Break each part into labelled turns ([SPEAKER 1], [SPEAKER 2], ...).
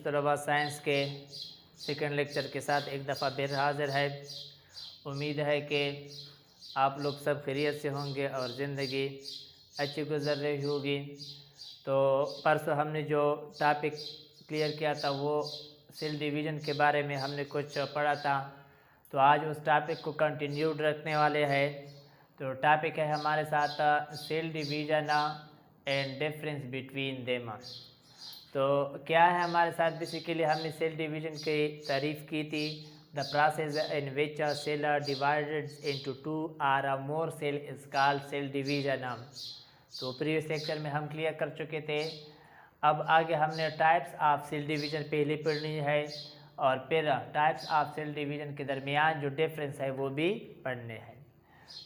[SPEAKER 1] कुछ तलबा साइंस के सेकंड लेक्चर के साथ एक दफ़ा फिर हाज़िर है। उम्मीद है कि आप लोग सब खैरियत से होंगे और ज़िंदगी अच्छी गुजर रही होगी। तो परसों हमने जो टॉपिक क्लियर किया था वो सेल डिवीज़न के बारे में हमने कुछ पढ़ा था। तो आज उस टॉपिक को कंटिन्यूड रखने वाले हैं। तो टॉपिक है हमारे साथ cell division and difference between them. तो क्या है हमारे साथ, बेसिकली हमने सेल डिवीज़न की तारीफ़ की थी। The process in which a cell are divided into two or a more cell is called cell division. तो प्रीवियस लेक्चर में हम क्लियर कर चुके थे। अब आगे हमने टाइप्स ऑफ सेल डिवीज़न पहले पढ़नी है और फिर टाइप्स ऑफ सेल डिवीज़न के दरमियान जो डिफरेंस है वो भी पढ़ने हैं।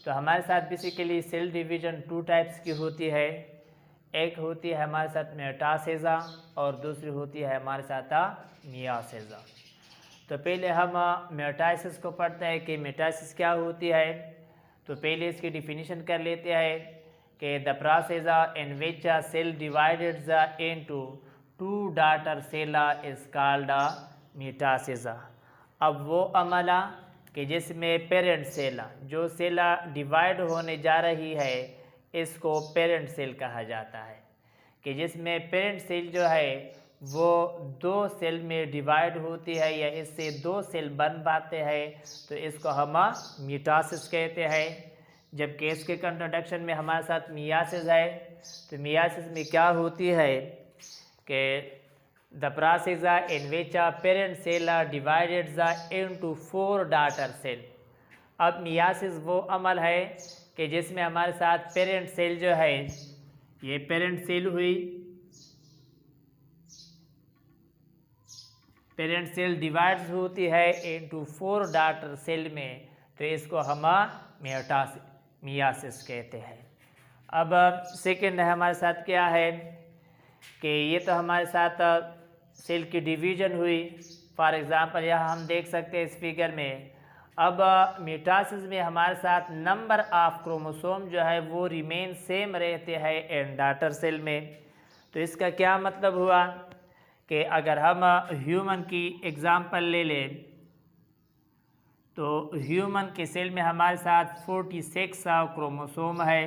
[SPEAKER 1] तो हमारे साथ basically cell division two types की होती है। एक होती है हमारे साथ मेटासेजा और दूसरी होती है हमारे साथ मियासेजा। तो पहले हम मेटासिस को पढ़ते हैं कि मेटासिस क्या होती है। तो पहले इसकी डिफिनीशन कर लेते हैं कि the process in which a cell divided into two daughter cells is called मेटासेजा। अब वो अमला कि जिसमें पेरेंट सेला जो सेला डिवाइड होने जा रही है इसको पेरेंट सेल कहा जाता है। कि जिसमें पेरेंट सेल जो है वो दो सेल में डिवाइड होती है या इससे दो सेल बन पाते हैं तो इसको हम मिटासिस कहते हैं। जबकि इसके कंट्रोडक्शन में हमारे साथ मियासिस है। तो मियासिस में क्या होती है कि the process in which a parent cell are divided into four daughter cell. अब मियासिस वो अमल है कि जिसमें हमारे साथ पेरेंट सेल जो है ये पेरेंट सेल हुई, पेरेंट सेल डिवाइड होती है इनटू फोर डॉटर सेल में, तो इसको हम मियासिस कहते हैं। अब सेकंड हमारे साथ क्या है कि ये तो हमारे साथ सेल की डिवीज़न हुई। फॉर एग्ज़ाम्पल यहाँ हम देख सकते हैं इस फिगर में। अब मिटासिस में हमारे साथ नंबर ऑफ क्रोमोसोम जो है वो रिमेन सेम रहते हैं इन डॉटर सेल में। तो इसका क्या मतलब हुआ कि अगर हम ह्यूमन की एग्ज़ाम्पल ले लें तो ह्यूमन के सेल में हमारे साथ 46 क्रोमोसोम है।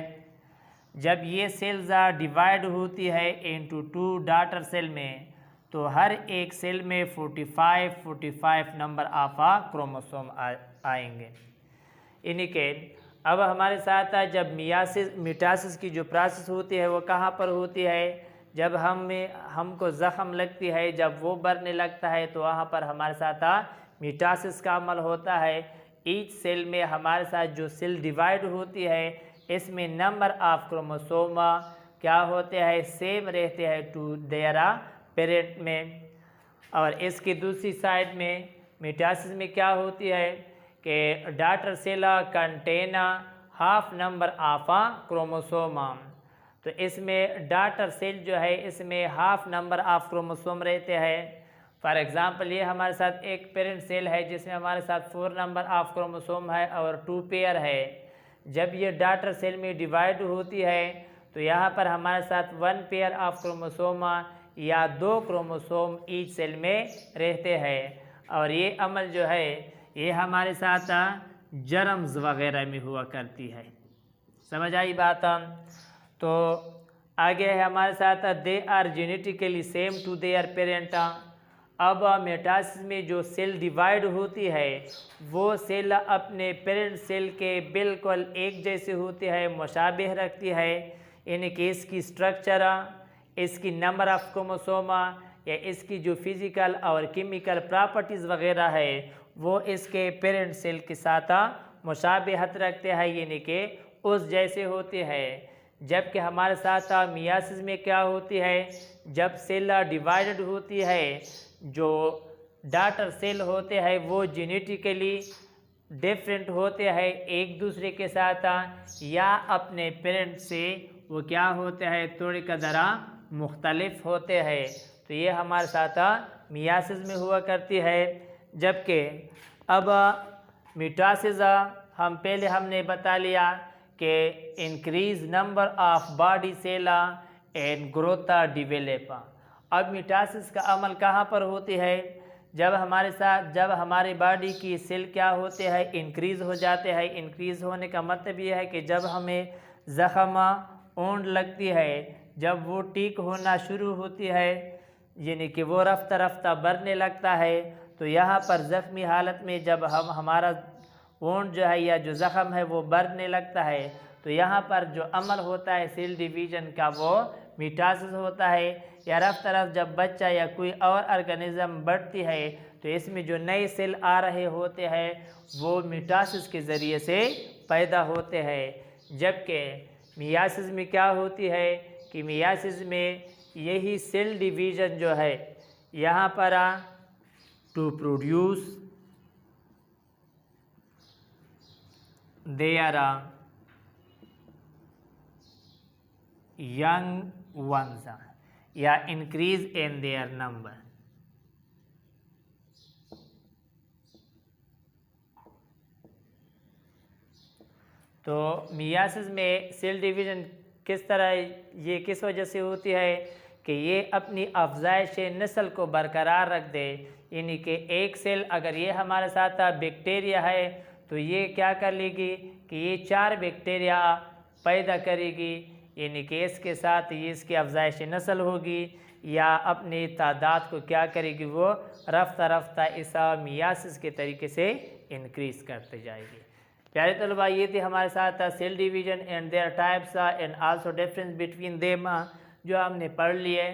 [SPEAKER 1] जब ये सेल्स डिवाइड होती है इनटू टू डॉटर सेल में तो हर एक सेल में 45 नंबर ऑफ क्रोमोसोम आएंगे। इन्हीं के अब हमारे साथ जब मिटासिस की जो प्रोसेस होती है वो कहाँ पर होती है, जब हमको ज़ख़म लगती है, जब वो बढ़ने लगता है तो वहाँ पर हमारे साथ मिटासिस का अमल होता है। ईच सेल में हमारे साथ जो सेल डिवाइड होती है इसमें नंबर ऑफ क्रोमोसोम क्या होते हैं, सेम रहते हैं टू देयर पेरेंट में। और इसकी दूसरी साइड में मिटासिस में क्या होती है कि daughter cell contain half number of chromosome. तो इसमें डॉटर सेल जो है इसमें हाफ नंबर ऑफ क्रोमोसोम रहते हैं। फॉर एग्ज़ाम्पल ये हमारे साथ एक पेरेंट सेल है जिसमें हमारे साथ 4 नंबर ऑफ क्रोमोसोम है और 2 पेयर है। जब ये डॉटर सेल में डिवाइड होती है तो यहाँ पर हमारे साथ 1 पेयर ऑफ क्रोमोसोम या 2 क्रोमोसोम ईच सेल में रहते हैं। और ये अमल जो है ये हमारे साथ जर्म्स वगैरह में हुआ करती है। समझ आई बात। तो आगे है हमारे साथ they are genetically same to their parent. अब मेटासिस में जो सेल डिवाइड होती है वो सेल अपने पेरेंट सेल के बिल्कुल एक जैसे होती है, मुशाबिह रखती है। यानी कि इसकी स्ट्रक्चर, इसकी नंबर ऑफ क्रोमोसोम या इसकी जो फिज़िकल और केमिकल प्रॉपर्टीज़ वगैरह है वो इसके पेरेंट सेल के साथ मुशाबिहत रखते हैं, यानी कि उस जैसे होते हैं। जबकि हमारे साथ मियासिस में क्या होती है, जब सेल डिवाइडेड होती है जो डॉटर सेल होते हैं वो जेनेटिकली डिफरेंट होते हैं एक दूसरे के साथ या अपने पेरेंट से वो क्या होते हैं थोड़ी कदरा मुख्तलिफ होते हैं। तो ये हमारे साथ मियासिस में हुआ करती है। जबकि अब मिटासिस हमने बता लिया कि increase number of body cell and growth develop. अब मिटासिस का अमल कहाँ पर होती है? जब हमारी बॉडी की सेल क्या होते हैं, इंक्रीज़ हो जाते हैं। इंक्रीज़ होने का मतलब ये है कि जब हमें ज़ख़म ओंड लगती है, जब वो ठीक होना शुरू होती है, यानी कि वो रफ्ता रफ्ता बढ़ने लगता है, तो यहाँ पर ज़ख्मी हालत में जब हमारा वोंड जो है या जो ज़ख़म है वो बढ़ने लगता है, तो यहाँ पर जो अमल होता है सेल डिवीज़न का वो मिटासिस होता है। या रफ्ता रफ्ता जब बच्चा या कोई और ऑर्गेनिज़म बढ़ती है, तो इसमें जो नए सेल आ रहे होते हैं वो मिटासिस के ज़रिए से पैदा होते हैं। जबकि मियासिस में क्या होती है कि मियासिस में यही सेल डिवीज़न जो है यहाँ पर to produce their young ones या इंक्रीज इन देयर नंबर। तो मियासिस में सेल डिवीज़न किस तरह, ये किस वजह से होती है कि ये अपनी अफजाइश नस्ल को बरकरार रख दे। यानी कि एक सेल अगर ये हमारे साथ बैक्टीरिया है तो ये क्या कर लेगी कि ये 4 बैक्टीरिया पैदा करेगी, यानी कि इसके साथ ये इसकी अफजाइश नस्ल होगी या अपनी तादाद को क्या करेगी, वो रफ्ता रफ्ता इस मियासिस के तरीके से इंक्रीज़ करते जाएगी। प्यारे तलबा, ये थे हमारे साथ cell division and their types and also difference between them जो हमने पढ़ लिए।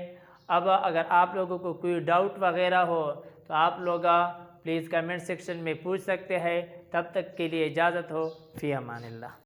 [SPEAKER 1] अब अगर आप लोगों को कोई डाउट वगैरह हो तो आप लोग प्लीज़ कमेंट सेक्शन में पूछ सकते हैं। तब तक के लिए इजाज़त हो, फ़ी अमानिल्लाह।